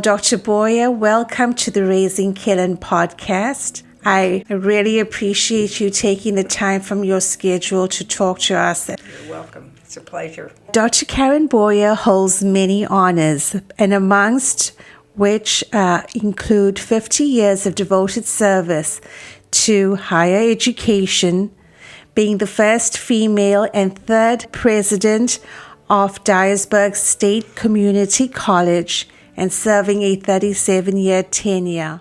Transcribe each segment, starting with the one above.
Dr. Bowyer, welcome to the Raising Kellen podcast. I really appreciate you taking the time from your schedule to talk to us. You're welcome. It's a pleasure. Dr. Karen Bowyer holds many honors, and amongst which include 50 years of devoted service to higher education, being the first female and third president of Dyersburg State Community College, and serving a 37-year tenure.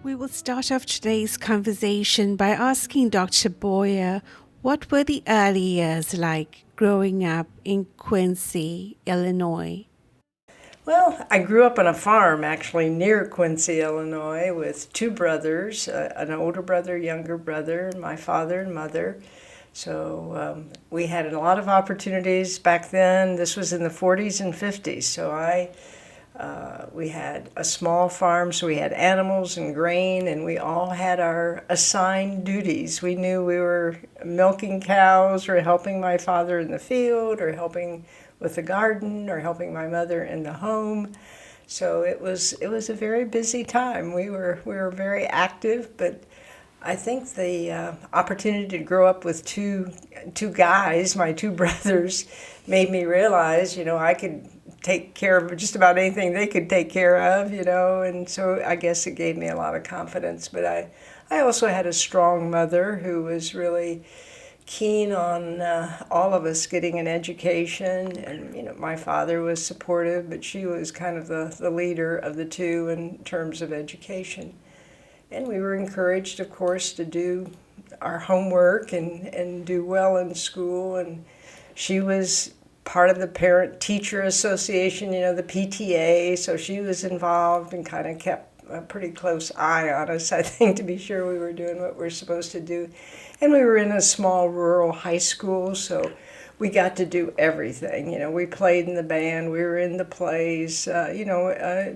We will start off today's conversation by asking Dr. Bowyer, what were the early years like growing up in Quincy, Illinois? Well, I grew up on a farm actually near Quincy, Illinois, with two brothers, an older brother, younger brother, my father and mother. So we had a lot of opportunities back then. This was in the 40s and 50s. So we had a small farm, so we had animals and grain, and we all had our assigned duties. We knew we were milking cows or helping my father in the field or helping with the garden or helping my mother in the home. So it was a very busy time. We were very active, but I think the opportunity to grow up with two guys, my two brothers, made me realize, I could take care of just about anything they could take care of, and so I guess it gave me a lot of confidence. But I also had a strong mother who was really keen on all of us getting an education, and my father was supportive, but she was kind of the leader of the two in terms of education. And we were encouraged, of course, to do our homework and do well in school. And she was part of the Parent-Teacher Association, the PTA, so she was involved and kind of kept a pretty close eye on us, I think, to be sure we were doing what we're supposed to do. And we were in a small rural high school, so we got to do everything. We played in the band, we were in the plays,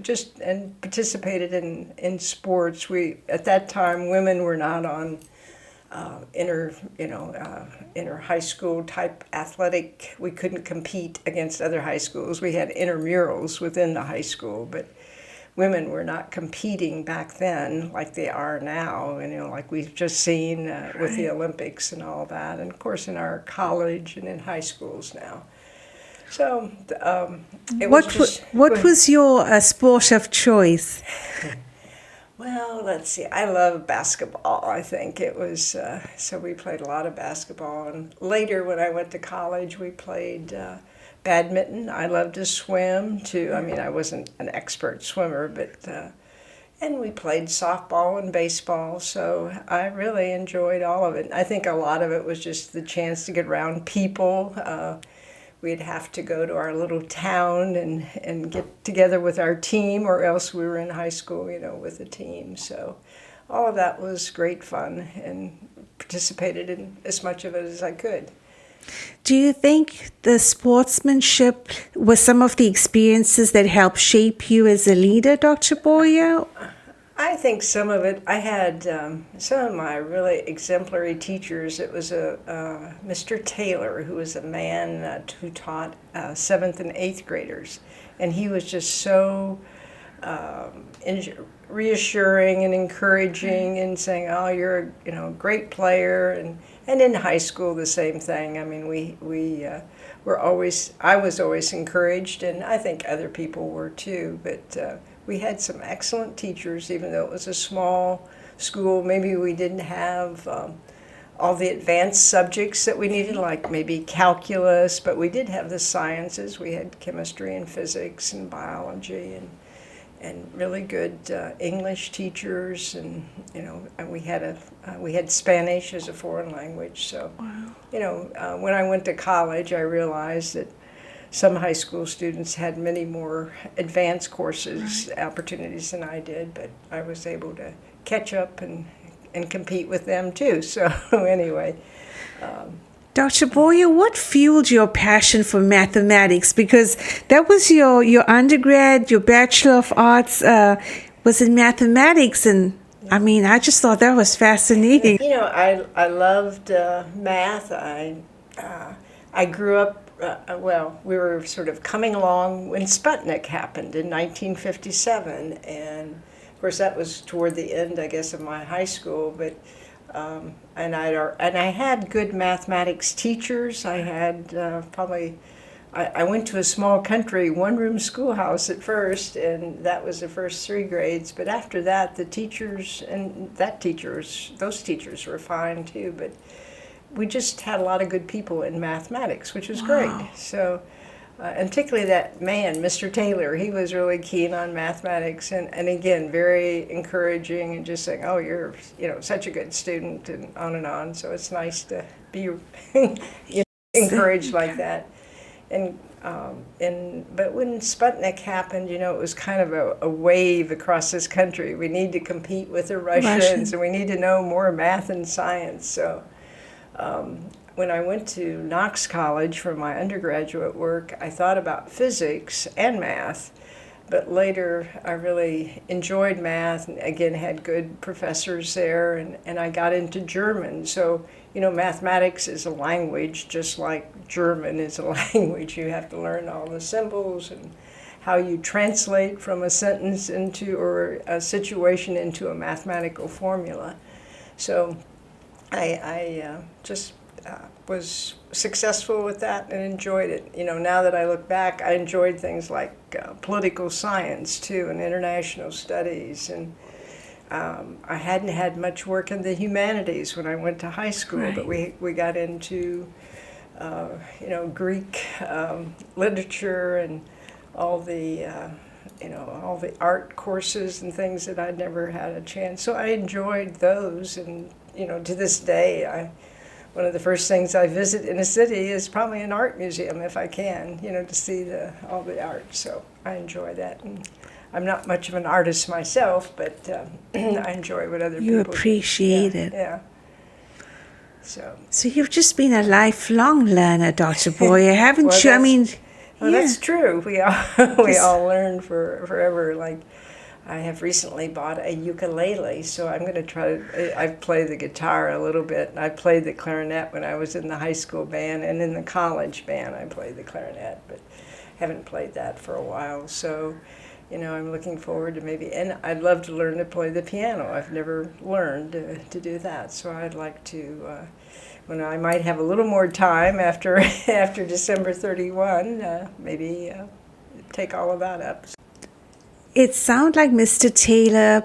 just and participated in sports. At that time, women were not on inter high school type athletic. We couldn't compete against other high schools. We had intramurals within the high school, but women were not competing back then like they are now, like we've just seen with the Olympics and all that, and of course in our college and in high schools now. So what was your sport of choice? Well, let's see. I love basketball. I think it was, so we played a lot of basketball. And later when I went to college, we played badminton. I loved to swim too. I mean, I wasn't an expert swimmer, but and we played softball and baseball. So I really enjoyed all of it. I think a lot of it was just the chance to get around people. We'd have to go to our little town and get together with our team, or else we were in high school, with a team. So all of that was great fun, and participated in as much of it as I could. Do you think the sportsmanship was some of the experiences that helped shape you as a leader, Dr. Bowyer? I think some of it. I had some of my really exemplary teachers. It was Mr. Taylor, who was a man who taught 7th and 8th graders, and he was just so reassuring and encouraging, and saying, "Oh, you're a great player." And in high school, the same thing. I mean, I was always encouraged, and I think other people were too. But we had some excellent teachers, even though it was a small school. Maybe we didn't have all the advanced subjects that we needed, like maybe calculus, but we did have the sciences. We had chemistry and physics and biology, and really good English teachers, and and we had Spanish as a foreign language. So, wow. When I went to college, I realized that some high school students had many more advanced courses, opportunities than I did, but I was able to catch up and compete with them too. So anyway. Dr. Bowyer, what fueled your passion for mathematics? Because that was your undergrad, your Bachelor of Arts was in mathematics, and I mean, I just thought that was fascinating. I loved math. I grew up well, we were sort of coming along when Sputnik happened in 1957, and of course that was toward the end, I guess, of my high school. But and I had good mathematics teachers. I had probably. I went to a small country one-room schoolhouse at first, and that was the first 3 grades. But after that, the teachers and those teachers were fine too. But we just had a lot of good people in mathematics, which was great. So, and particularly that man, Mr. Taylor, he was really keen on mathematics, and again, very encouraging and just saying, "Oh, you're such a good student," and on and on. So it's nice to be encouraged like that. But when Sputnik happened, it was kind of a wave across this country. We need to compete with the Russians, and we need to know more math and science. So when I went to Knox College for my undergraduate work, I thought about physics and math. But later, I really enjoyed math, and again, had good professors there, and I got into German. So, mathematics is a language, just like German is a language. You have to learn all the symbols and how you translate from a sentence or a situation into a mathematical formula. So I just was successful with that and enjoyed it. Now that I look back, I enjoyed things like political science too, and international studies, and I hadn't had much work in the humanities when I went to high school, but we got into Greek literature and all the all the art courses and things that I'd never had a chance. So I enjoyed those, and to this day, one of the first things I visit in a city is probably an art museum if I can, to see all the art. So I enjoy that. And I'm not much of an artist myself, but I enjoy what other people do. You appreciate it. Yeah. So you've just been a lifelong learner, Dr. Bowyer, haven't you? I mean, that's true. We all learn forever. Like, I have recently bought a ukulele, so I'm going to try to. I play the guitar a little bit. I played the clarinet when I was in the high school band, and in the college band I played the clarinet, but haven't played that for a while. So, I'm looking forward to and I'd love to learn to play the piano. I've never learned to do that, so I'd like to. When I might have a little more time after December 31, maybe take all of that up. It sounds like Mr. Taylor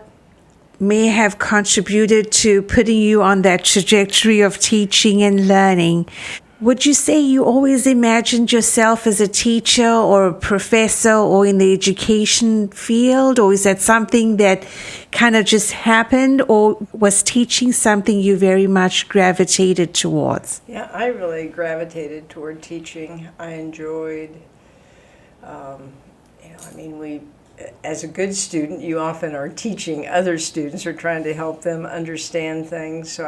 may have contributed to putting you on that trajectory of teaching and learning. Would you say you always imagined yourself as a teacher or a professor or in the education field, or is that something that kind of just happened, or was teaching something you very much gravitated towards? Yeah, I really gravitated toward teaching. I enjoyed, as a good student, you often are teaching other students or trying to help them understand things. So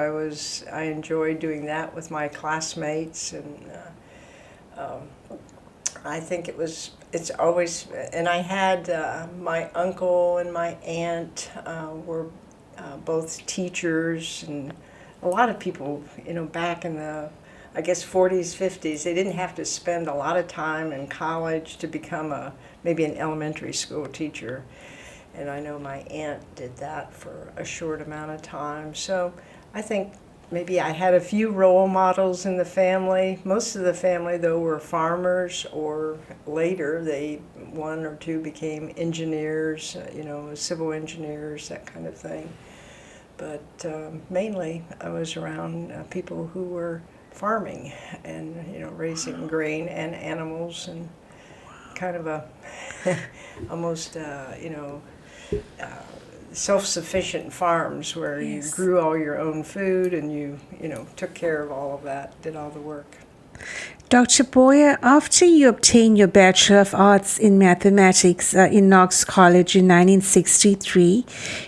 I enjoyed doing that with my classmates, and I think it's always. And I had my uncle and my aunt were both teachers, and a lot of people, back in the, I guess, 40s, 50s, they didn't have to spend a lot of time in college to become maybe an elementary school teacher. And I know my aunt did that for a short amount of time. So I think maybe I had a few role models in the family. Most of the family, though, were farmers, or later one or two became engineers, civil engineers, that kind of thing. But mainly I was around people who were farming and raising grain and animals, and kind of a almost self-sufficient farms where you grew all your own food, and you took care of all of that, did all the work. Dr. Bowyer, after you obtained your Bachelor of Arts in Mathematics in Knox College in 1963,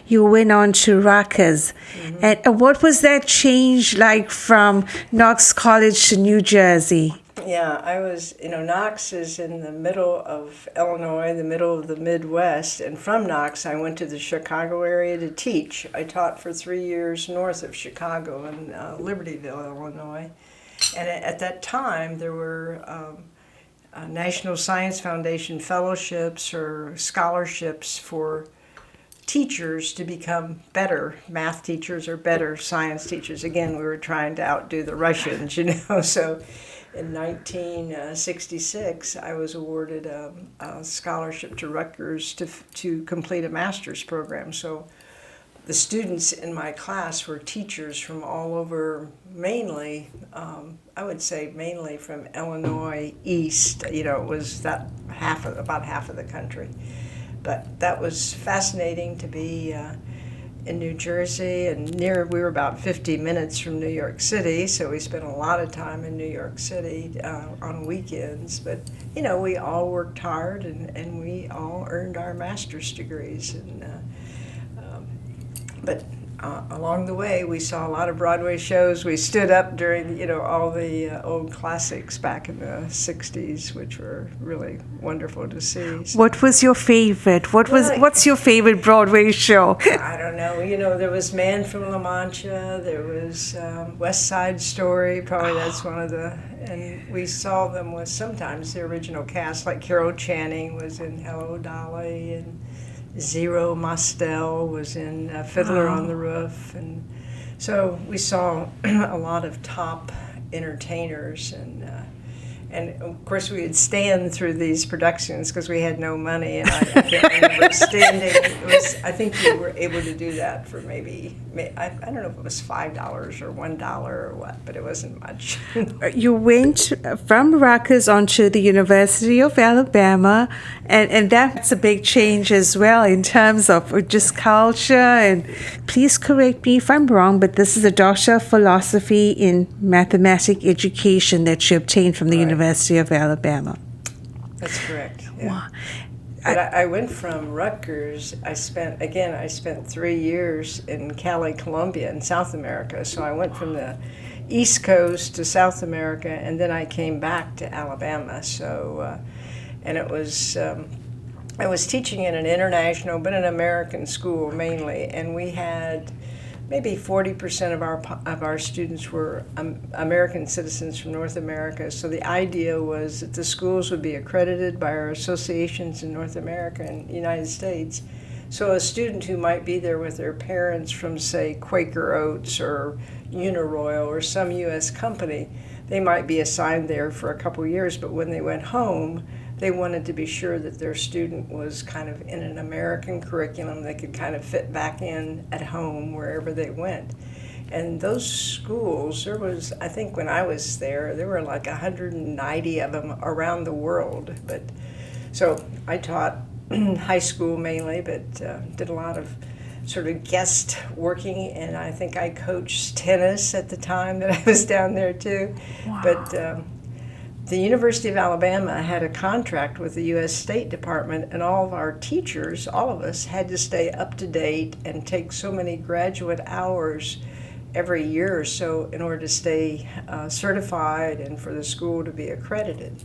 you went on to Rutgers. Mm-hmm. And what was that change like from Knox College to New Jersey? Yeah, I was, Knox is in the middle of Illinois, the middle of the Midwest, and from Knox I went to the Chicago area to teach. I taught for 3 years north of Chicago in Libertyville, Illinois. And at that time, there were, National Science Foundation fellowships or scholarships for teachers to become better math teachers or better science teachers. Again, we were trying to outdo the Russians, So in 1966, I was awarded a scholarship to Rutgers to complete a master's program. So the students in my class were teachers from all over, mainly, I would say mainly from Illinois East. It was about half of the country. But that was fascinating to be in New Jersey, and we were about 50 minutes from New York City, so we spent a lot of time in New York City on weekends. But, we all worked hard, and we all earned our master's degrees. But along the way, we saw a lot of Broadway shows. We stood up during, all the old classics back in the 60s, which were really wonderful to see. So, What was your favorite? What's your favorite Broadway show? I don't know. There was Man from La Mancha. There was West Side Story. Probably that's one of the. And we saw them with sometimes the original cast, like Carol Channing was in Hello, Dolly, and Zero Mostel was in Fiddler on the Roof, and so we saw a lot of top entertainers, and of course we would stand through these productions because we had no money, and I can't remember standing. I think we were able to do that for maybe I don't know if it was $5 or $1 or what, but it wasn't much. You went from Rutgers onto the University of Alabama, and that's a big change as well in terms of just culture. And please correct me if I'm wrong, but this is a Doctor of Philosophy in Mathematic Education that you obtained from the University of Alabama. That's correct. Yeah. Wow. But I went from Rutgers. I spent 3 years in Cali, Colombia, in South America. So I went from the East Coast to South America, and then I came back to Alabama. So, and it was I was teaching in an international, but an American school mainly, and we had maybe 40% of our students were American citizens from North America. So the idea was that the schools would be accredited by our associations in North America and the United States. So a student who might be there with their parents from, say, Quaker Oats or Uniroyal or some U.S. company, they might be assigned there for a couple years, but when they went home, they wanted to be sure that their student was kind of in an American curriculum that could kind of fit back in at home wherever they went. And those schools, I think when I was there were like 190 of them around the world. But so I taught high school mainly, but did a lot of sort of guest working, and I think I coached tennis at the time that I was down there too. Wow. But the University of Alabama had a contract with the U.S. State Department, and all of our teachers, all of us, had to stay up to date and take so many graduate hours every year or so in order to stay certified and for the school to be accredited.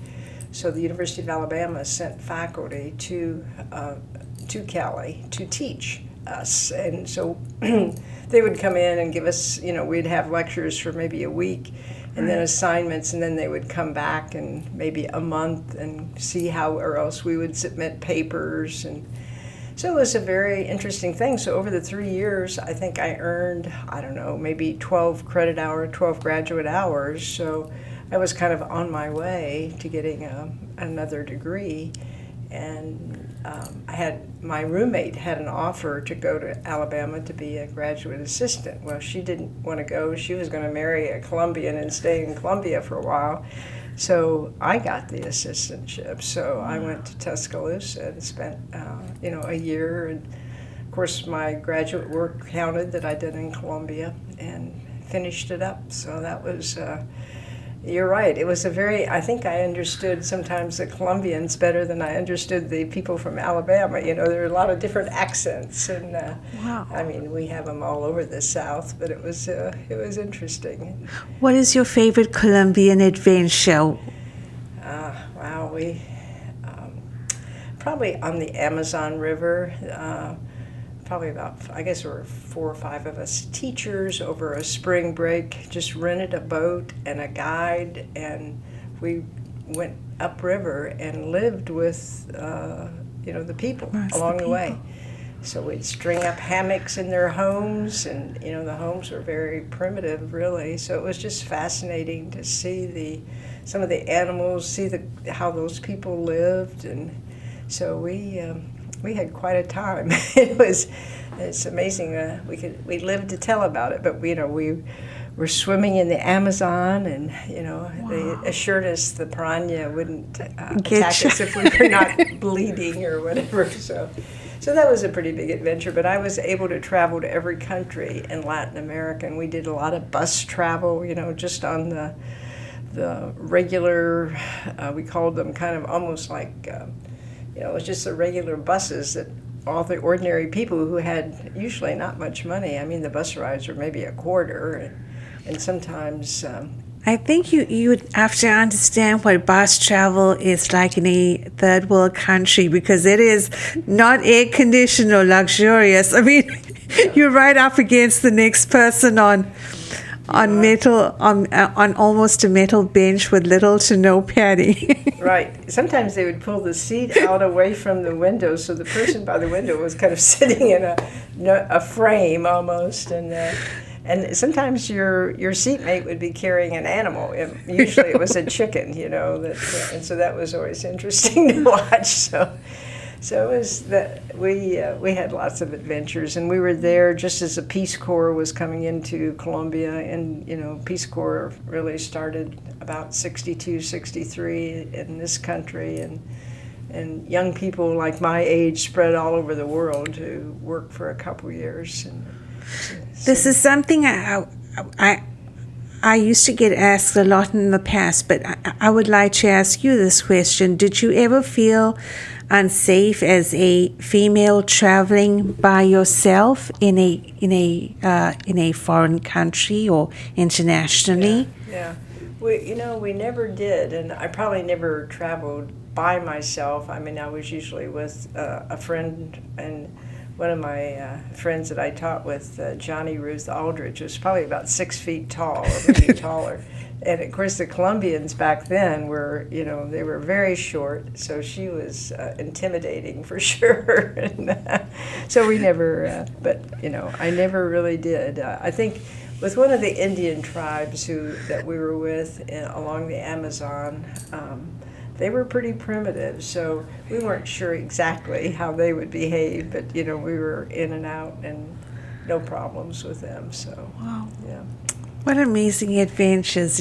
So the University of Alabama sent faculty to Cali to teach us, and so they would come in and give us, we'd have lectures for maybe a week, and then assignments, and then they would come back in maybe a month and see how, or else we would submit papers. And so it was a very interesting thing. So over the 3 years, I think I earned, maybe 12 credit hours, 12 graduate hours. So I was kind of on my way to getting another degree. And my roommate had an offer to go to Alabama to be a graduate assistant. Well, she didn't want to go. She was going to marry a Columbian and stay in Columbia for a while. So I got the assistantship. So I went to Tuscaloosa and spent, a year. And of course, my graduate work counted that I did in Columbia and finished it up. So that was. You're right. It was I think I understood sometimes the Colombians better than I understood the people from Alabama. There are a lot of different accents, and wow. I mean, we have them all over the South, but it was interesting. What is your favorite Columbian Adventure? Wow, we probably on the Amazon River. Probably I guess there were 4 or 5 of us teachers over a spring break, just rented a boat and a guide, and we went upriver and lived with, the people along the way. So we'd string up hammocks in their homes, and the homes were very primitive, really. So it was just fascinating to see some of the animals, see how those people lived, and so we had quite a time. It's amazing. We lived to tell about it, but we were swimming in the Amazon, and they assured us the piranha wouldn't attack us if we were not bleeding or whatever. So that was a pretty big adventure, but I was able to travel to every country in Latin America, and we did a lot of bus travel, just on the regular, we called them kind of almost like, it was just the regular buses that all the ordinary people who had usually not much money. I mean, the bus rides were maybe a quarter, and sometimes... I think you would have to understand what bus travel is like in a third world country, because it is not air conditioned or luxurious. I mean, you're right up against the next person on almost a metal bench with little to no padding. Right. Sometimes they would pull the seat out away from the window, so the person by the window was kind of sitting in a frame almost, and sometimes your seatmate would be carrying an animal. Usually it was a chicken, and so that was always interesting to watch. So it was that we had lots of adventures, and we were there just as the Peace Corps was coming into Colombia, and Peace Corps really started about 62, 63 in this country, and young people like my age spread all over the world to work for a couple years. This is something I used to get asked a lot in the past, but I would like to ask you this question. Did you ever feel unsafe as a female traveling by yourself in a foreign country or internationally? Yeah. We never did, and I probably never traveled by myself. I mean, I was usually with a friend, and one of my friends that I taught with, Johnny Ruth Aldridge, was probably about 6 feet tall, or maybe taller. And of course, the Colombians back then were, they were very short, so she was intimidating for sure. So we never, I never really did. I think with one of the Indian tribes that we were with along the Amazon, they were pretty primitive, so we weren't sure exactly how they would behave, but we were in and out and no problems with them. So wow, yeah, what amazing adventures!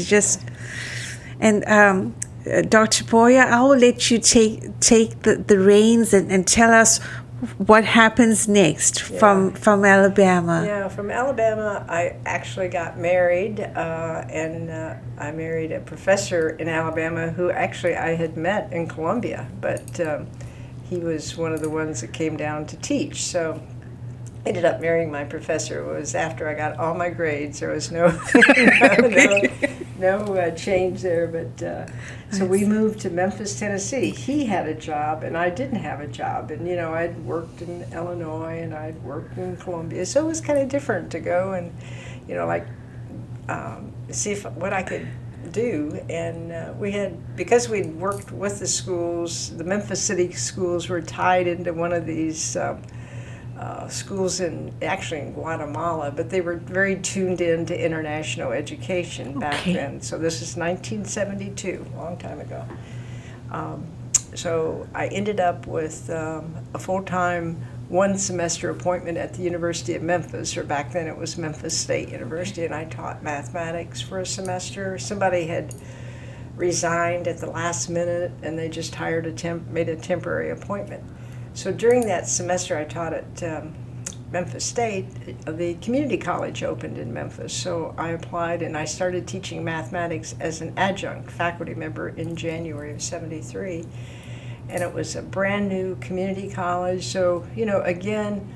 Dr. Bowyer, I will let you take the reins and tell us what happens next from Alabama. Yeah, from Alabama, I actually got married, and I married a professor in Alabama who actually I had met in Columbia, but he was one of the ones that came down to teach. So I ended up marrying my professor. It was after I got all my grades. There was no change there, but so we moved to Memphis, Tennessee. He had a job, and I didn't have a job. And I'd worked in Illinois, and I'd worked in Columbia, so it was kind of different to go and see what I could do. And because we'd worked with the schools, the Memphis City schools were tied into one of these schools in Guatemala, but they were very tuned in to international education back then. So this is 1972, a long time ago. So I ended up with a full-time one-semester appointment at the University of Memphis, or back then it was Memphis State University, and I taught mathematics for a semester. Somebody had resigned at the last minute, and they just made a temporary appointment. So during that semester I taught at Memphis State, the community college opened in Memphis. So I applied, and I started teaching mathematics as an adjunct faculty member in January of '73. And it was a brand new community college. So, again,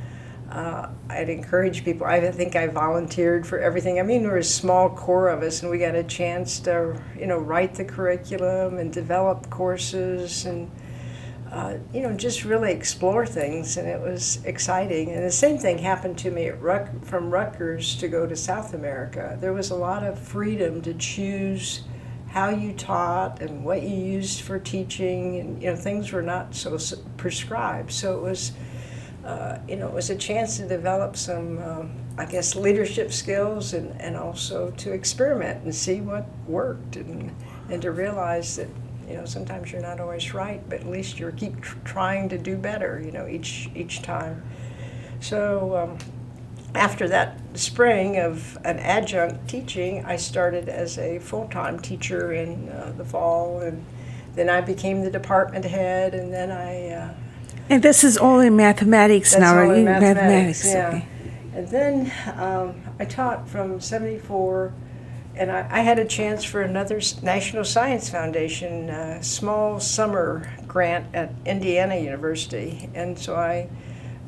I'd encourage people. I think I volunteered for everything. I mean, there was a small core of us, and we got a chance to, write the curriculum and develop courses and, just really explore things. And it was exciting. And the same thing happened to me from Rutgers to go to South America. There was a lot of freedom to choose how you taught and what you used for teaching, and things were not so prescribed. So it was, it was a chance to develop some, I guess, leadership skills, and also to experiment and see what worked, and to realize that sometimes you're not always right, but at least you keep trying to do better, each time. So after that spring of an adjunct teaching, I started as a full-time teacher in the fall, and then I became the department head, and then And this is all in mathematics that's now, all right? in mathematics, yeah. Okay. And then I taught from '74, and I had a chance for another National Science Foundation small summer grant at Indiana University, and so I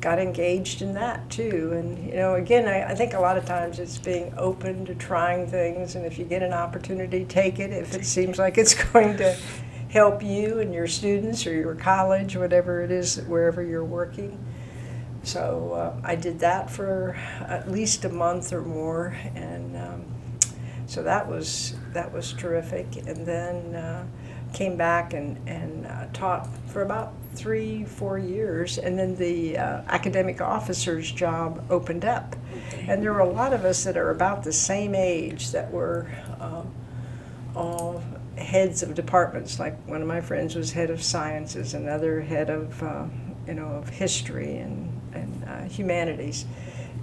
got engaged in that too. And again, I think a lot of times it's being open to trying things, and if you get an opportunity, take it if it seems like it's going to help you and your students or your college, whatever it is, wherever you're working. So I did that for at least a month or more, and so that was terrific. And then came back and taught for about 3-4 years, and then the academic officer's job opened up. And there were a lot of us that are about the same age that were all heads of departments. Like one of my friends was head of sciences, another head of of history and humanities.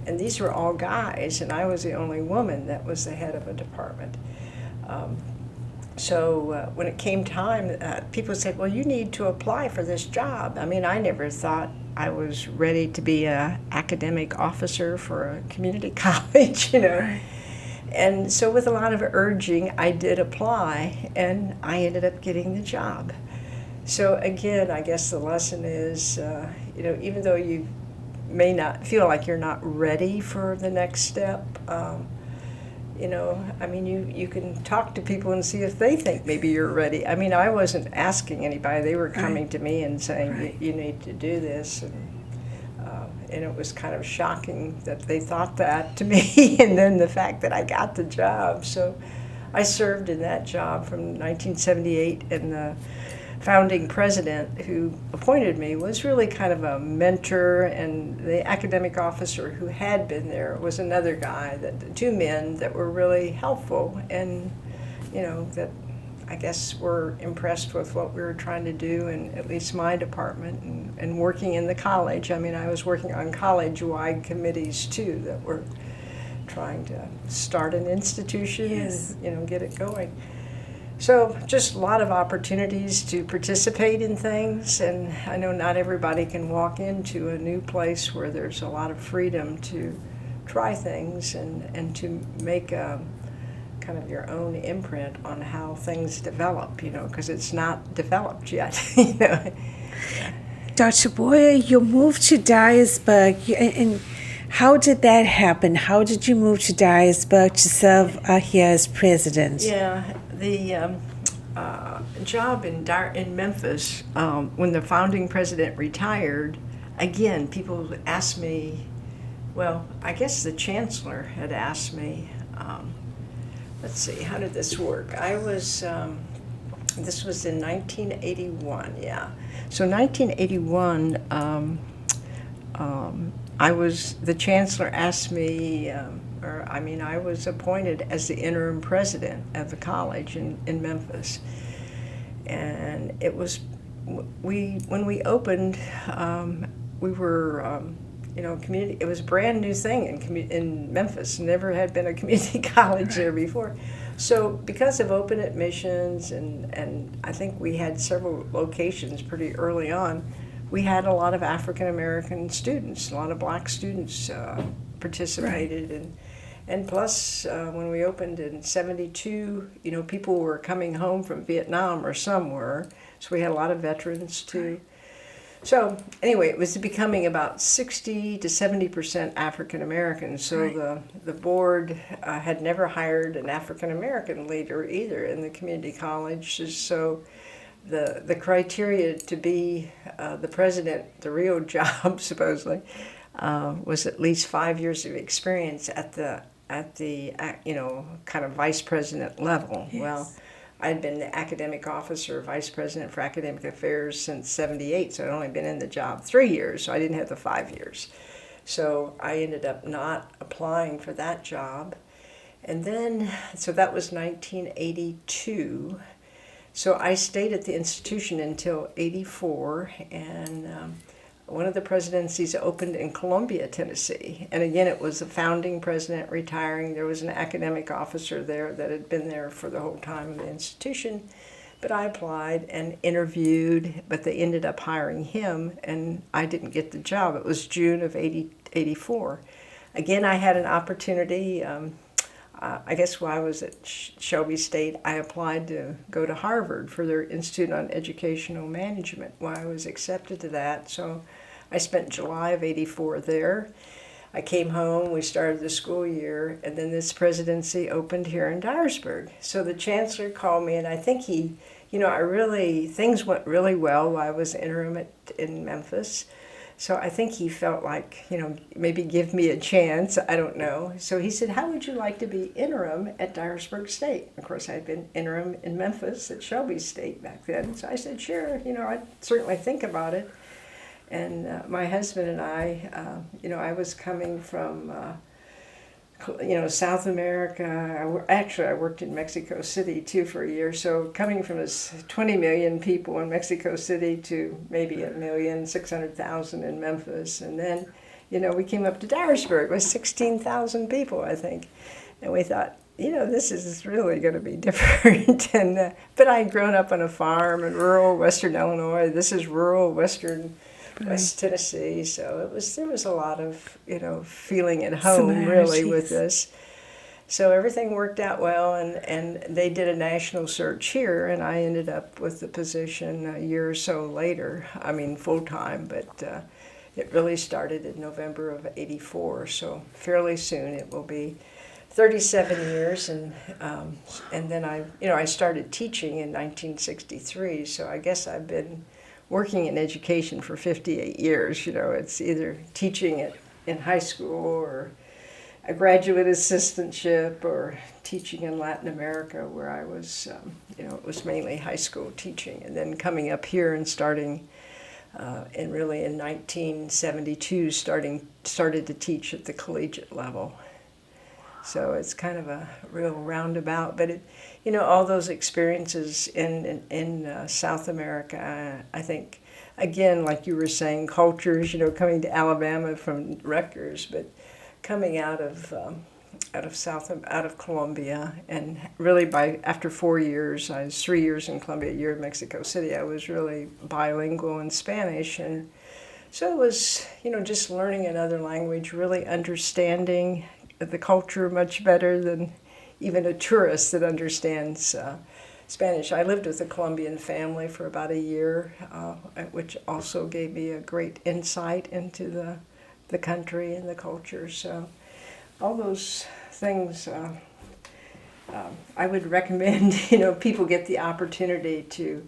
And these were all guys, and I was the only woman that was the head of a department. So when it came time, people said, well, you need to apply for this job. I mean, I never thought I was ready to be an academic officer for a community college, And so with a lot of urging, I did apply, and I ended up getting the job. So again, I guess the lesson is, even though you may not feel like you're not ready for the next step, you can talk to people and see if they think maybe you're ready. I mean, I wasn't asking anybody. They were coming to me and saying, you need to do this. And it was kind of shocking that they thought that to me, and then the fact that I got the job. So I served in that job from 1978, and the founding president who appointed me was really kind of a mentor, and the academic officer who had been there was another guy, two men that were really helpful, and that I guess were impressed with what we were trying to do, in at least my department, and working in the college. I mean, I was working on college-wide committees too that were trying to start an institution and get it going. So just a lot of opportunities to participate in things, and I know not everybody can walk into a new place where there's a lot of freedom to try things and to make kind of your own imprint on how things develop, because it's not developed yet, Dr. Bowyer, you moved to Dyersburg, and how did that happen? How did you move to Dyersburg to serve here as president? Yeah, the job in Memphis, when the founding president retired, again, people asked me, well, I guess the chancellor had asked me, let's see, how did this work? I was, this was in 1981, yeah. So 1981, the chancellor asked me, I was appointed as the interim president of the college in Memphis. And it was, when we opened, we were, community, it was a brand new thing in Memphis. Never had been a community college there before. So because of open admissions, and I think we had several locations pretty early on, we had a lot of African American students, a lot of black students participated, and plus when we opened in '72, people were coming home from Vietnam or somewhere, so we had a lot of veterans too. So anyway, it was becoming about 60 to 70% African American. So the board had never hired an African American leader either in the community college. So the criteria to be the president, the real job supposedly, was at least 5 years of experience at the kind of vice president level. Yes. Well, I'd been the academic officer, vice president for academic affairs since '78, so I'd only been in the job 3 years, so I didn't have the 5 years. So I ended up not applying for that job. And then, so that was 1982. So I stayed at the institution until '84, and one of the presidencies opened in Columbia, Tennessee. And again, it was a founding president retiring. There was an academic officer there that had been there for the whole time of the institution. But I applied and interviewed, but they ended up hiring him, and I didn't get the job. It was June of '84. Again, I had an opportunity. I guess while I was at Shelby State, I applied to go to Harvard for their Institute on Educational Management. Well, I was accepted to that, so I spent July of '84 there. I came home, we started the school year, and then this presidency opened here in Dyersburg. So the chancellor called me, and I think he, things went really well while I was interim in Memphis. So I think he felt like, maybe give me a chance, I don't know. So he said, how would you like to be interim at Dyersburg State? Of course, I'd been interim in Memphis at Shelby State back then. So I said, sure, I'd certainly think about it. And my husband and I, I was coming from, South America. I worked in Mexico City, too, for a year. So coming from 20 million people in Mexico City to maybe 1,600,000 in Memphis. And then, we came up to Dyersburg with 16,000 people, I think. And we thought, this is really going to be different. But I'd grown up on a farm in rural western Illinois. This is rural western West Tennessee, so there was a lot of feeling at home really with this. So everything worked out well, and they did a national search here, and I ended up with the position a year or so later. I mean full time, but it really started in November of '84. So fairly soon it will be 37 years, and then I started teaching in 1963. So I guess I've been working in education for 58 years. It's either teaching it in high school or a graduate assistantship or teaching in Latin America where I was, it was mainly high school teaching. And then coming up here and starting, and really in 1972, started to teach at the collegiate level. So it's kind of a real roundabout, but all those experiences in South America, I think, again, like you were saying, cultures, coming to Alabama from Rutgers, but coming out of Columbia, and really after 4 years, I was 3 years in Columbia, a year in Mexico City, I was really bilingual in Spanish, and so it was, just learning another language, really understanding the culture much better than even a tourist that understands Spanish. I lived with a Colombian family for about a year, which also gave me a great insight into the country and the culture. So all those things, I would recommend, people get the opportunity to,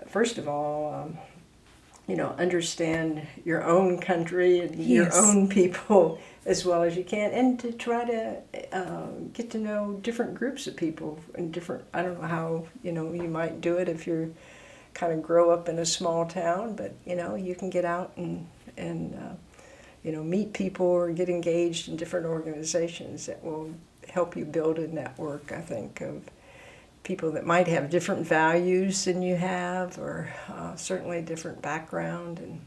first of all, understand your own country and your own people as well as you can, and to try to get to know different groups of people and different, I don't know how, you might do it if you're kind of grow up in a small town, but, you can get out and meet people or get engaged in different organizations that will help you build a network, I think, of people that might have different values than you have, or certainly different background, and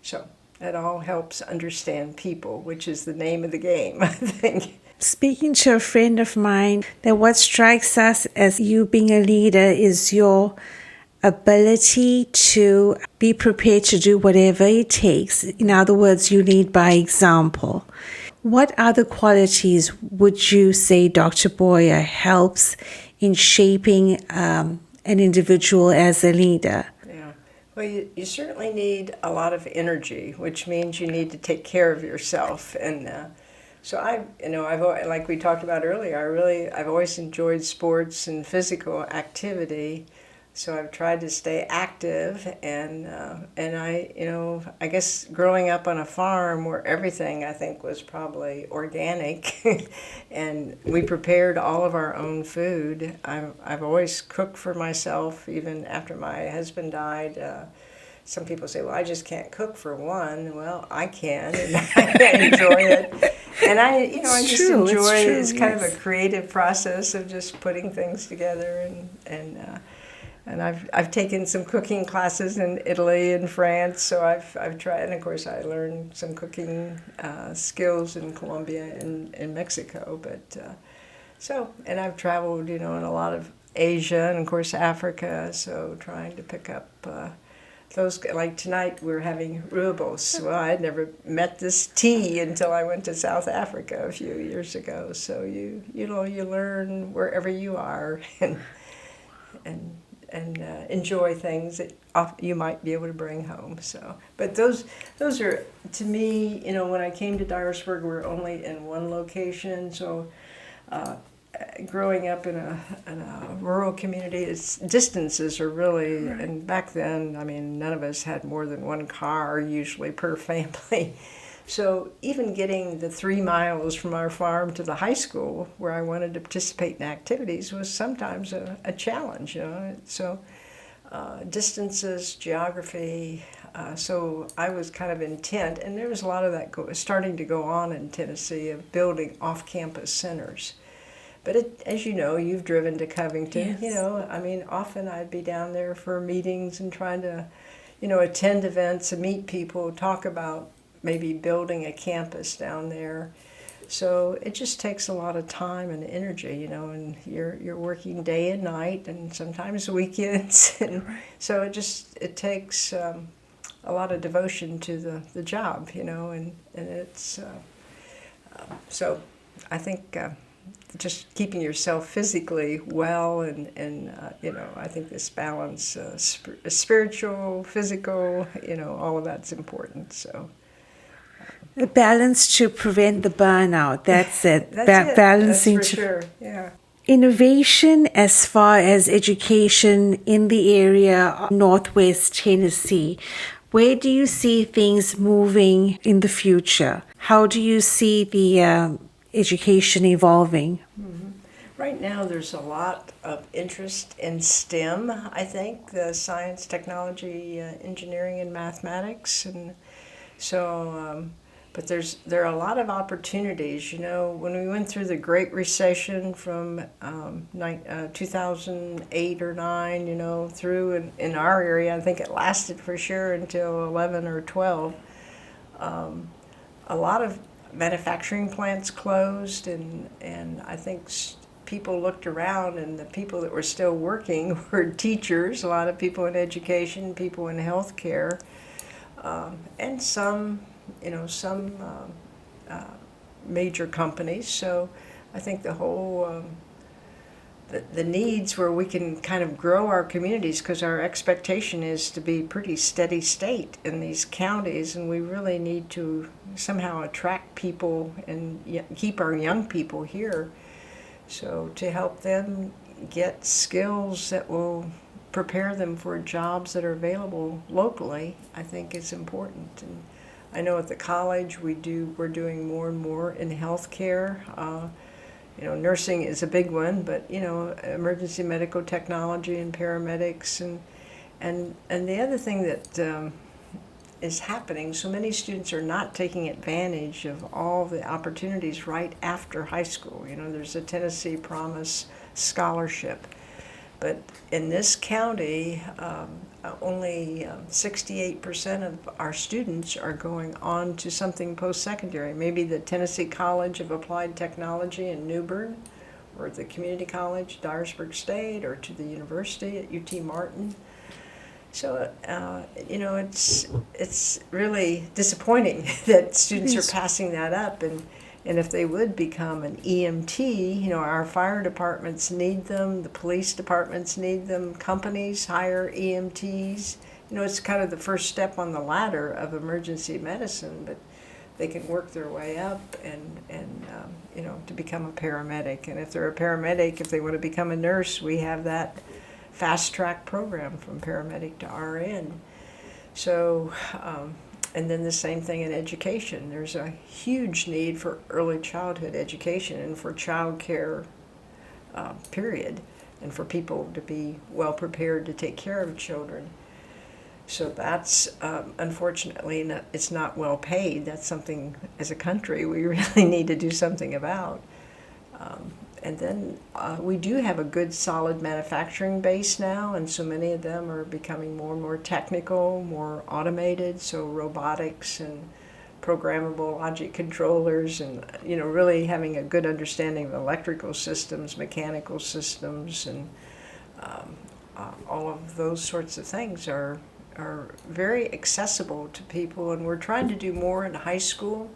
so that all helps understand people, which is the name of the game, I think. Speaking to a friend of mine, that what strikes us as you being a leader is your ability to be prepared to do whatever it takes. In other words, you lead by example. What other qualities would you say Dr. Bowyer helps in shaping an individual as a leader? Well, you certainly need a lot of energy, which means you need to take care of yourself. And so I've like we talked about earlier, I've always enjoyed sports and physical activity. So I've tried to stay active, and I guess growing up on a farm where everything I think was probably organic, and we prepared all of our own food. I've always cooked for myself, even after my husband died. Some people say, "Well, I just can't cook for one." Well, I can, and I enjoy it. And I just enjoy it. It's kind of a creative process of just putting things together, and I've taken some cooking classes in Italy and France, so I've tried, and of course I learned some cooking skills in Colombia and in Mexico. And I've traveled, in a lot of Asia and of course Africa. So trying to pick up those, like tonight we're having rooibos. Well, I'd never met this tea until I went to South Africa a few years ago. So you learn wherever you are, and enjoy things that you might be able to bring home. So, but those are, to me, when I came to Dyersburg, we were only in one location. So, growing up in a rural community, distances are really, and back then, I mean, none of us had more than one car usually per family. So even getting the 3 miles from our farm to the high school where I wanted to participate in activities was sometimes a challenge, So distances, geography, so I was kind of intent, and there was a lot of that starting to go on in Tennessee, of building off-campus centers. But as you know, you've driven to Covington, Yes. I mean, often I'd be down there for meetings and trying to, attend events and meet people, talk about maybe building a campus down there. So it just takes a lot of time and energy, and you're working day and night and sometimes weekends. And so it takes a lot of devotion to the job, and it's, so I think just keeping yourself physically well, and I think this balance, spiritual, physical, all of that's important. So A balance to prevent the burnout. That's it. that's it. Balancing That's for sure. Yeah. innovation as far as education in the area of Northwest Tennessee. Where do you see things moving in the future? How do you see the education evolving? Right now, there's a lot of interest in STEM, I think, the science, technology, engineering, and mathematics. And so, but there are a lot of opportunities. When we went through the Great Recession from 2008 or 9, through in our area, I think it lasted for sure until 11 or 12. A lot of manufacturing plants closed, and I think people looked around, and the people that were still working were teachers, a lot of people in education, people in healthcare, and some major companies. So I think the whole the needs where we can kind of grow our communities, because our expectation is to be pretty steady state in these counties, and we really need to somehow attract people and keep our young people here. So to help them get skills that will prepare them for jobs that are available locally, I think is important. And I know at the college we're doing more and more in healthcare. Nursing is a big one, but emergency medical technology and paramedics, and the other thing that is happening, so many students are not taking advantage of all the opportunities right after high school. There's a Tennessee Promise scholarship, but in this county, only 68% of our students are going on to something post-secondary, maybe the Tennessee College of Applied Technology in New Bern, or the Community College, Dyersburg State, or to the university at UT Martin. So, it's really disappointing that students are passing that up, and if they would become an EMT, our fire departments need them, the police departments need them, companies hire EMTs. It's kind of the first step on the ladder of emergency medicine, but they can work their way up and to become a paramedic. And if they're a paramedic, if they want to become a nurse, we have that fast-track program from paramedic to RN. So, and then the same thing in education. There's a huge need for early childhood education and for child care, period, and for people to be well prepared to take care of children. So that's, unfortunately, it's not well paid. That's something, as a country, we really need to do something about. And then we do have a good, solid manufacturing base now, and so many of them are becoming more and more technical, more automated, so robotics and programmable logic controllers, and really having a good understanding of electrical systems, mechanical systems, and all of those sorts of things are very accessible to people. And we're trying to do more in high school.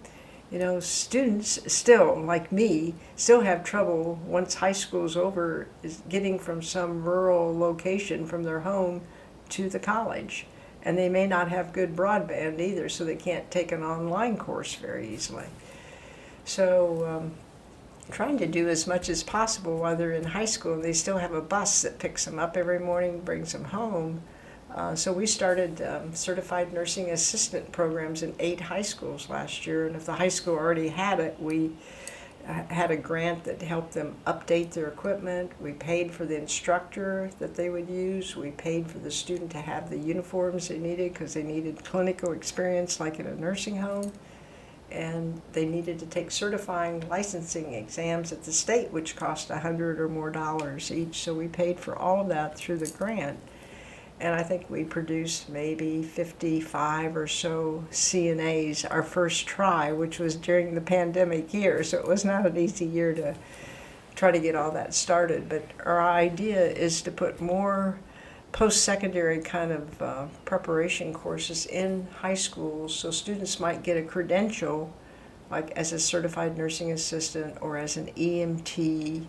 Students still, like me, still have trouble once high school's over, is getting from some rural location from their home to the college. And they may not have good broadband either, so they can't take an online course very easily. So trying to do as much as possible while they're in high school. They still have a bus that picks them up every morning, brings them home. So we started certified nursing assistant programs in 8 high schools last year, and if the high school already had it, we had a grant that helped them update their equipment. We paid for the instructor that they would use. We paid for the student to have the uniforms they needed because they needed clinical experience like in a nursing home, and they needed to take certifying licensing exams at the state, which cost $100 or more each. So we paid for all of that through the grant. And I think we produced maybe 55 or so CNAs our first try, which was during the pandemic year. So it was not an easy year to try to get all that started. But our idea is to put more post-secondary kind of preparation courses in high schools, so students might get a credential, like as a certified nursing assistant or as an EMT,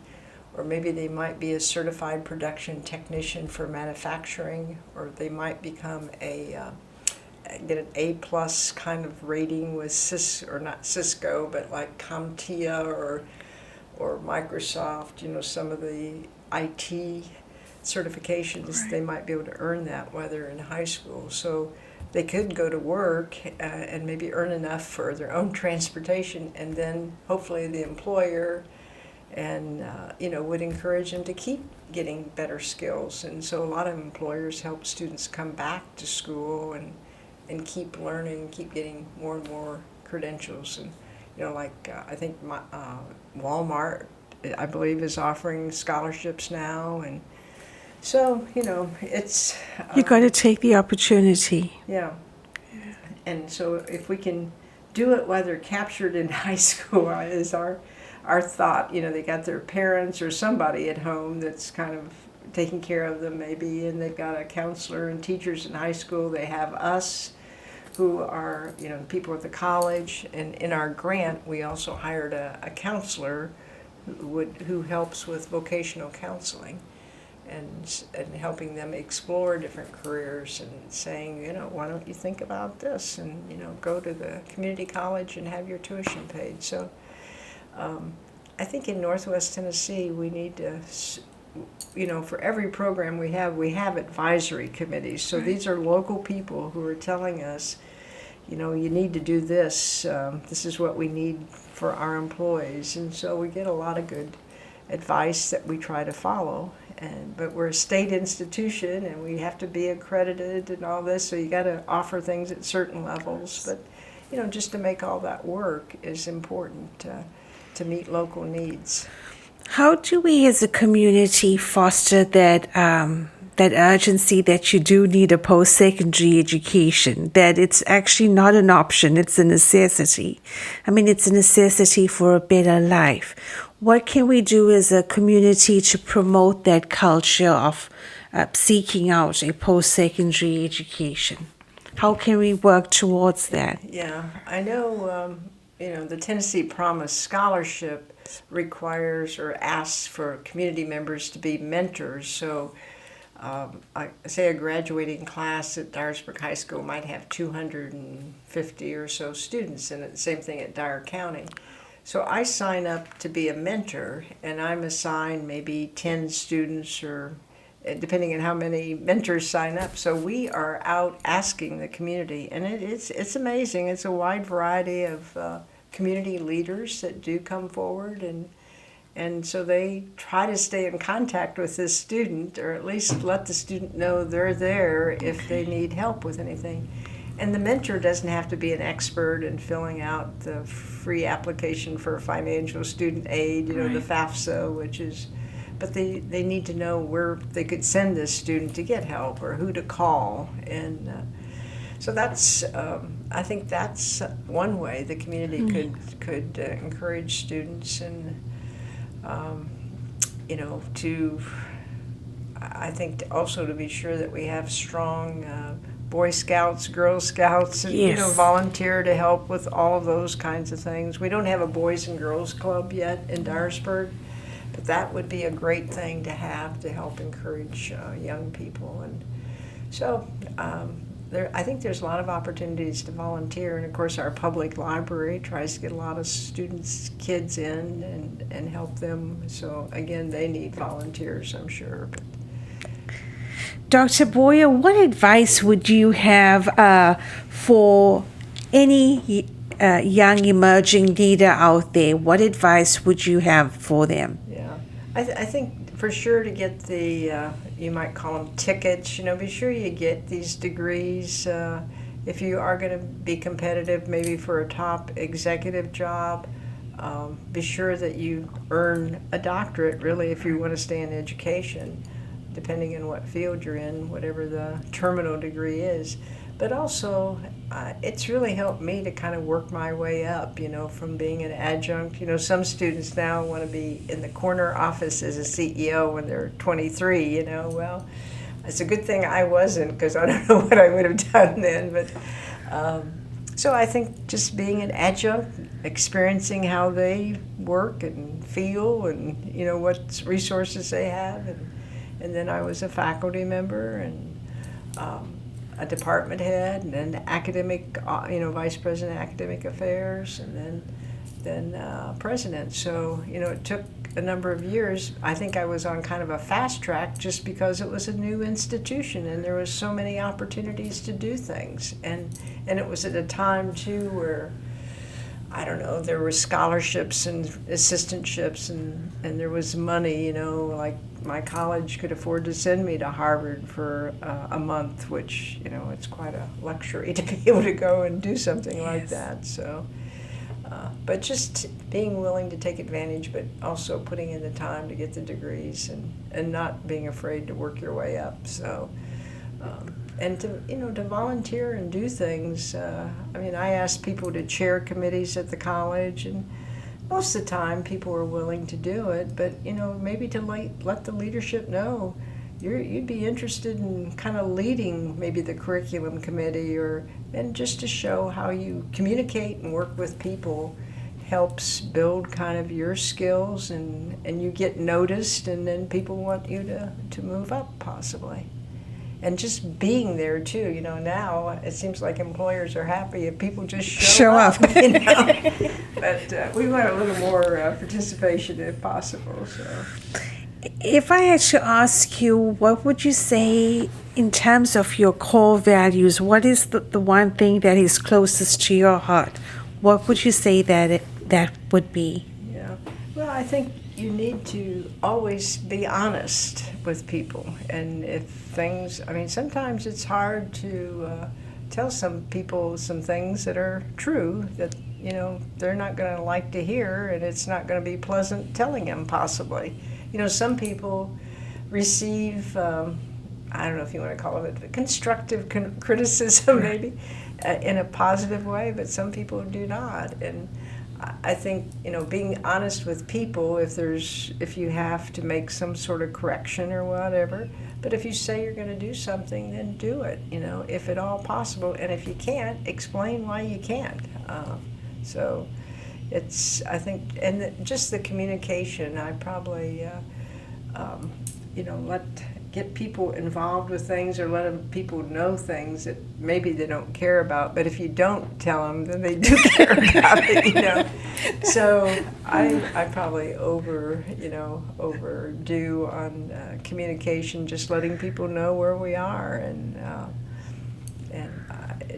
or maybe they might be a certified production technician for manufacturing, or they might become get an A+ kind of rating with not Cisco, but like CompTIA or Microsoft, some of the IT certifications. They might be able to earn that while they're in high school. So they could go to work and maybe earn enough for their own transportation, and then hopefully the employer and would encourage them to keep getting better skills. And so a lot of employers help students come back to school and keep learning, keep getting more and more credentials. And I think Walmart, I believe, is offering scholarships now, and so it's You got to take the opportunity. yeah. And so if we can do it while they're captured in high school is our thought. They got their parents or somebody at home that's kind of taking care of them maybe, and they've got a counselor and teachers in high school. They have us who are, people at the college, and in our grant we also hired a counselor who helps with vocational counseling and helping them explore different careers and saying, why don't you think about this, and go to the community college and have your tuition paid. So I think in Northwest Tennessee we need to, for every program we have advisory committees. So these are local people who are telling us, you need to do this. This is what we need for our employees. And so we get a lot of good advice that we try to follow. But we're a state institution, and we have to be accredited and all this, so you got to offer things at certain levels. But just to make all that work is important to meet local needs. How do we as a community foster that urgency that you do need a post-secondary education, that it's actually not an option, it's a necessity? I mean, it's a necessity for a better life. What can we do as a community to promote that culture of seeking out a post-secondary education? How can we work towards that? Yeah, I know, the Tennessee Promise Scholarship requires or asks for community members to be mentors. So I say a graduating class at Dyersburg High School might have 250 or so students, and the same thing at Dyer County. So I sign up to be a mentor, and I'm assigned maybe 10 students or depending on how many mentors sign up. So we are out asking the community, and it's amazing. It's a wide variety of community leaders that do come forward, and so they try to stay in contact with this student, or at least let the student know they're there if they need help with anything. And the mentor doesn't have to be an expert in filling out the free application for financial student aid, the FAFSA, which is, but they need to know where they could send this student to get help or who to call. And so that's, I think that's one way the community could encourage students and, I think also to be sure that we have strong Boy Scouts, Girl Scouts, and volunteer to help with all of those kinds of things. We don't have a Boys and Girls Club yet in Dyersburg, but that would be a great thing to have to help encourage young people. And so I think there's a lot of opportunities to volunteer, and of course our public library tries to get a lot of students, kids in and help them. So again, they need volunteers, I'm sure. Dr. Bowyer, what advice would you have for any young emerging leader out there? What advice would you have for them? Yeah, I think for sure to get the, you might call them tickets, be sure you get these degrees. If you are going to be competitive maybe for a top executive job, be sure that you earn a doctorate, really, if you want to stay in education, depending on what field you're in, whatever the terminal degree is. But also, it's really helped me to kind of work my way up, from being an adjunct. Some students now want to be in the corner office as a CEO when they're 23, Well, it's a good thing I wasn't, because I don't know what I would have done then. But so I think just being an adjunct, experiencing how they work and feel and, what resources they have. And then I was a faculty member and a department head, and then academic, vice president of academic affairs, and then president. So, it took a number of years. I think I was on kind of a fast track just because it was a new institution and there was so many opportunities to do things. And it was at a time, too, where I don't know, there were scholarships and assistantships and there was money, like my college could afford to send me to Harvard for a month, which, it's quite a luxury to be able to go and do something like that. So, but just being willing to take advantage, but also putting in the time to get the degrees and not being afraid to work your way up. So, and to volunteer and do things. I asked people to chair committees at the college, and most of the time people were willing to do it. But maybe to let the leadership know you'd be interested in kind of leading maybe the curriculum committee, and just to show how you communicate and work with people helps build kind of your skills, and you get noticed, and then people want you to move up possibly. And just being there too, now it seems like employers are happy if people just show up. But we want a little more participation if possible. So, if I had to ask you, what would you say in terms of your core values? What is the one thing that is closest to your heart? What would you say that would be? Yeah. Well, I think you need to always be honest with people, and if things, sometimes it's hard to tell some people some things that are true that they're not going to like to hear, and it's not going to be pleasant telling them possibly. Some people receive I don't know if you want to call it constructive criticism maybe in a positive way, but some people do not. And I think, being honest with people, if you have to make some sort of correction or whatever, but if you say you're going to do something, then do it, if at all possible. And if you can't, explain why you can't. So I think, and just the communication, I probably, let get people involved with things or let people know things that maybe they don't care about. But if you don't tell them, then they do care about it, you know. So I probably overdo on communication, just letting people know where we are, and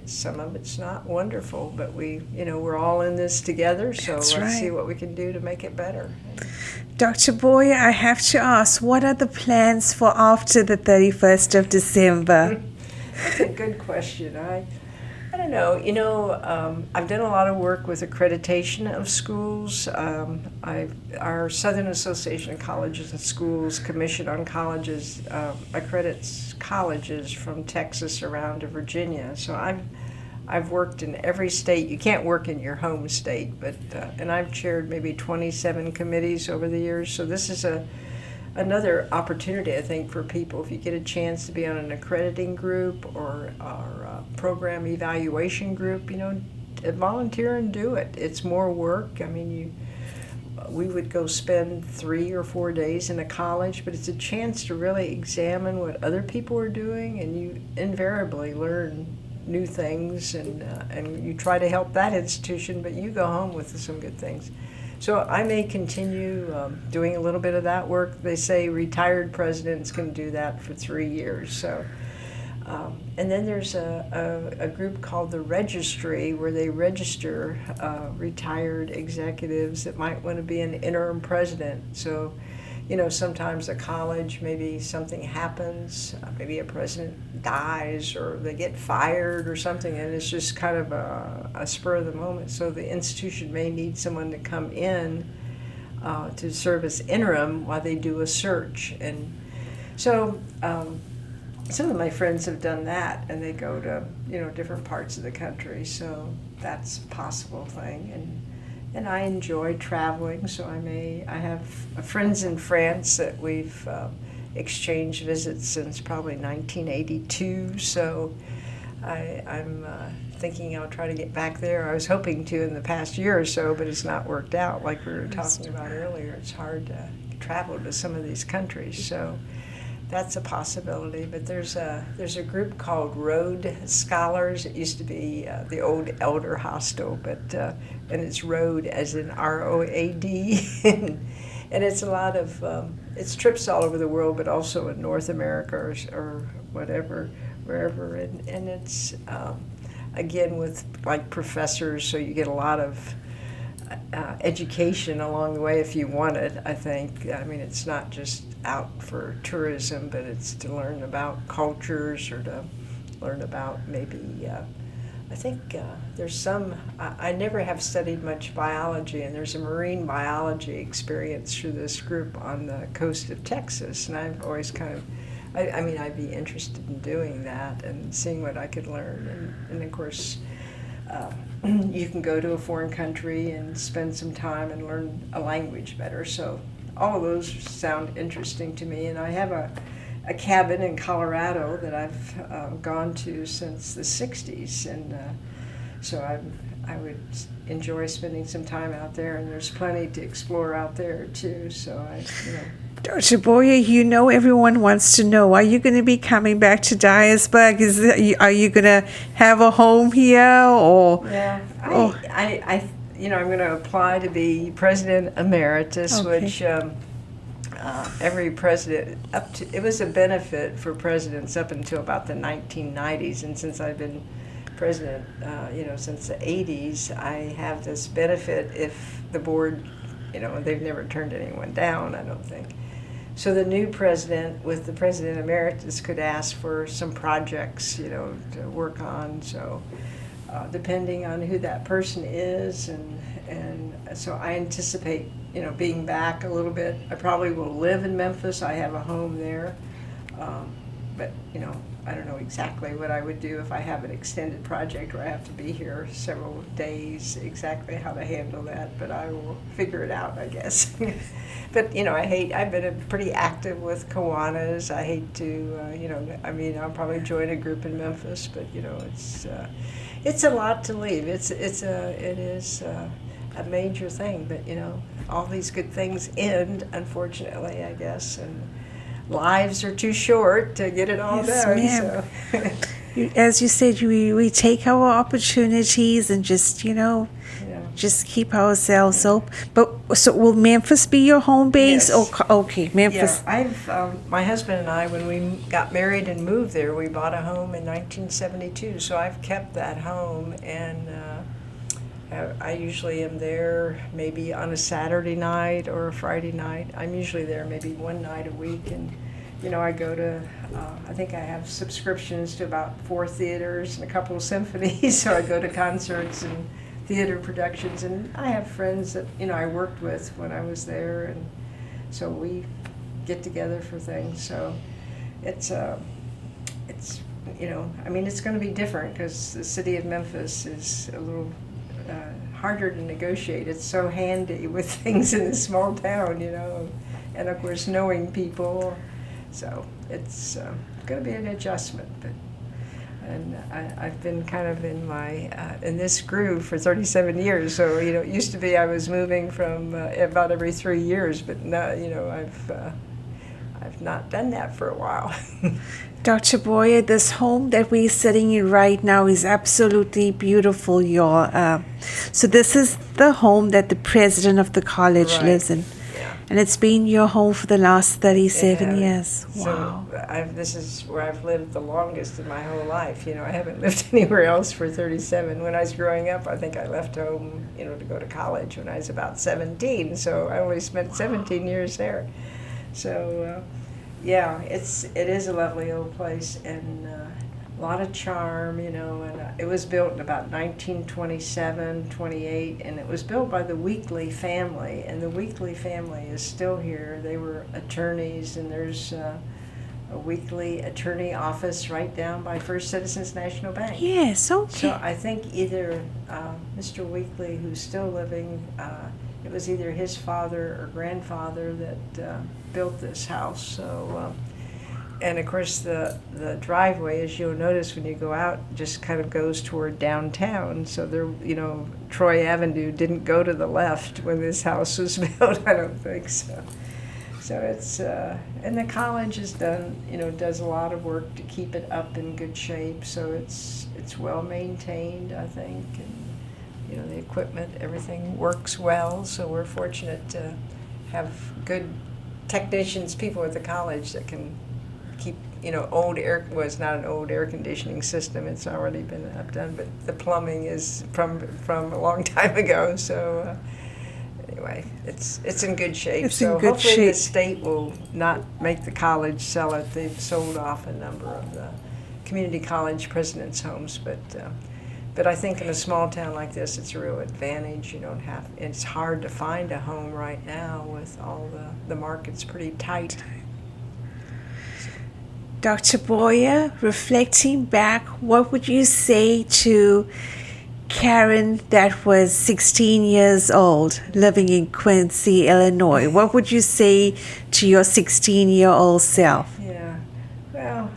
some of it's not wonderful, but we're all in this together. So let's see what we can do to make it better. Dr. Bowyer, I have to ask, what are the plans for after the 31st of December? That's a good question. I don't know. I've done a lot of work with accreditation of schools. Our Southern Association of Colleges and Schools Commission on Colleges accredits colleges from Texas around to Virginia. So I've worked in every state. You can't work in your home state, but and I've chaired maybe 27 committees over the years. So this is another opportunity, I think, for people. If you get a chance to be on an accrediting group or a program evaluation group, volunteer and do it. It's more work. I mean, we would go spend 3 or 4 days in a college, but it's a chance to really examine what other people are doing, and you invariably learn new things, and you try to help that institution, but you go home with some good things. So I may continue doing a little bit of that work. They say retired presidents can do that for 3 years. So, and then there's a group called the Registry, where they register retired executives that might want to be an interim president. So, sometimes a college, maybe something happens, maybe a president dies or they get fired or something, and it's just kind of a spur of the moment. So the institution may need someone to come in to serve as interim while they do a search. And so some of my friends have done that, and they go to different parts of the country. So that's a possible thing. And I enjoy traveling, so I have friends in France that we've exchanged visits since probably 1982. So I'm thinking I'll try to get back there. I was hoping to in the past year or so, but it's not worked out. Like we were talking about earlier, it's hard to travel to some of these countries. So that's a possibility. But there's a group called Road Scholars. It used to be the old Elder Hostel, but and it's Road as in ROAD, and it's a lot of it's trips all over the world, but also in North America or whatever, wherever, and it's again with like professors, so you get a lot of education along the way if you want it. I think. I mean, it's not just out for tourism, but it's to learn about cultures or to learn about maybe. I think there's some. I never have studied much biology, and there's a marine biology experience through this group on the coast of Texas, and I've always kind of. I mean, I'd be interested in doing that and seeing what I could learn, and of course. You can go to a foreign country and spend some time and learn a language better. So all of those sound interesting to me. And I have a cabin in Colorado that I've gone to since the 60s. And so I would enjoy spending some time out there. And there's plenty to explore out there, too. So Dr. Bowyer, everyone wants to know, are you going to be coming back to Dyersburg? Are you going to have a home here? Or yeah, I'm going to apply to be president emeritus, okay. Which every president it was a benefit for presidents up until about the 1990s, and since I've been president, since the 80s, I have this benefit if the board, they've never turned anyone down, I don't think. So the new president, with the president emeritus, could ask for some projects, to work on. So depending on who that person is, and so I anticipate, being back a little bit. I probably will live in Memphis. I have a home there, but I don't know exactly what I would do if I have an extended project where I have to be here several days. Exactly how to handle that, but I will figure it out, I guess. But I've been pretty active with Kiwanis. I hate to, I'll probably join a group in Memphis, but it's a lot to leave. It is a major thing, but all these good things end, unfortunately, I guess, and lives are too short to get it all Yes, done. ma'am. So. As you said, we take our opportunities and just, Yeah. just keep ourselves open. But so will Memphis be your home base? Yes. Okay, Memphis. Yeah, my husband and I, when we got married and moved there, we bought a home in 1972. So I've kept that home, and I usually am there maybe on a Saturday night or a Friday night. I'm usually there maybe one night a week, and I go to. I think I have subscriptions to about 4 theaters and a couple of symphonies. So I go to concerts and theater productions, and I have friends that I worked with when I was there, and so we get together for things. So it's it's going to be different because the city of Memphis is a little harder to negotiate. It's so handy with things in a small town, and of course knowing people. So it's going to be an adjustment, and I've been kind of in in this groove for 37 years. So it used to be I was moving from about every 3 years, but now I've not done that for a while. Dr. Bowyer, this home that we're sitting in right now is absolutely beautiful, y'all. So this is the home that the president of the college Right. lives in. Yeah. And it's been your home for the last 37 years. Wow. So this is where I've lived the longest in my whole life. I haven't lived anywhere else for 37. When I was growing up, I think I left home, to go to college when I was about 17. So I only spent 17 years there. So, yeah, it is a lovely old place, and a lot of charm, and it was built in about 1927, 28, and it was built by the Weekly family, and the Weekly family is still here. They were attorneys, and there's a Weekly attorney office right down by First Citizens National Bank. Yes, okay. So I think either Mr. Weekly, who's still living, it was either his father or grandfather that built this house. So, and of course the driveway, as you'll notice when you go out, just kind of goes toward downtown. So there, Troy Avenue didn't go to the left when this house was built. I don't think so. So it's and the college has does a lot of work to keep it up in good shape. So it's well maintained, I think, and the equipment, everything works well. So we're fortunate to have good technicians, people at the college that can keep old air. Well, it's not an old air conditioning system. It's already been done, but the plumbing is from a long time ago. So. Anyway, it's in good shape. So hopefully the state will not make the college sell it. They've sold off a number of the community college presidents' homes, but I think in a small town like this, it's a real advantage. You don't have. It's hard to find a home right now with all the market's pretty tight. Dr. Bowyer, reflecting back, what would you say to Karen that was 16 years old living in Quincy, Illinois? What would you say to your 16-year-old self? Yeah, well,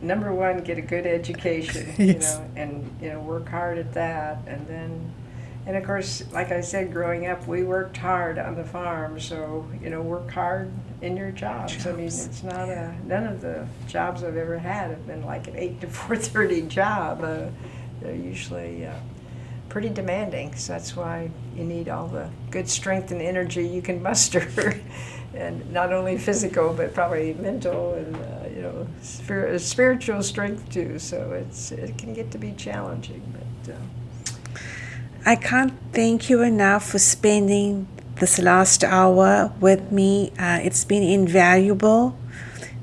number one, get a good education, Yes. and work hard at that, and of course, like I said, growing up, we worked hard on the farm, so work hard in your jobs. I mean, it's not none of the jobs I've ever had have been like an 8 to 4:30 job. They're usually pretty demanding, so that's why you need all the good strength and energy you can muster, and not only physical but probably mental and spiritual strength too. So it can get to be challenging. But I can't thank you enough for spending this last hour with me. It's been invaluable.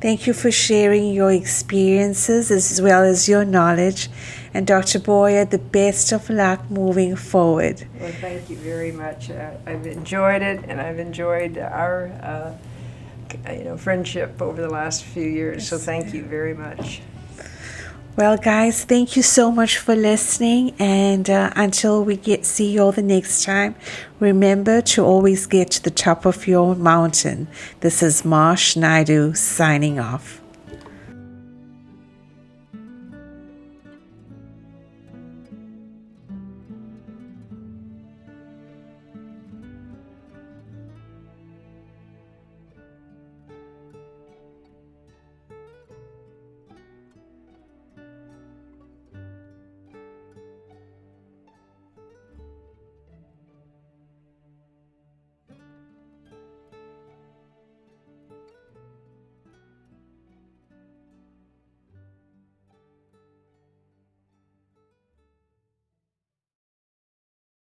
Thank you for sharing your experiences as well as your knowledge. And Dr. Bowyer, the best of luck moving forward. Well, thank you very much. I've enjoyed it, and I've enjoyed our friendship over the last few years. So thank you very much. Well, guys, thank you so much for listening. And until we see you all the next time, remember to always get to the top of your mountain. This is Marsh Naidu signing off.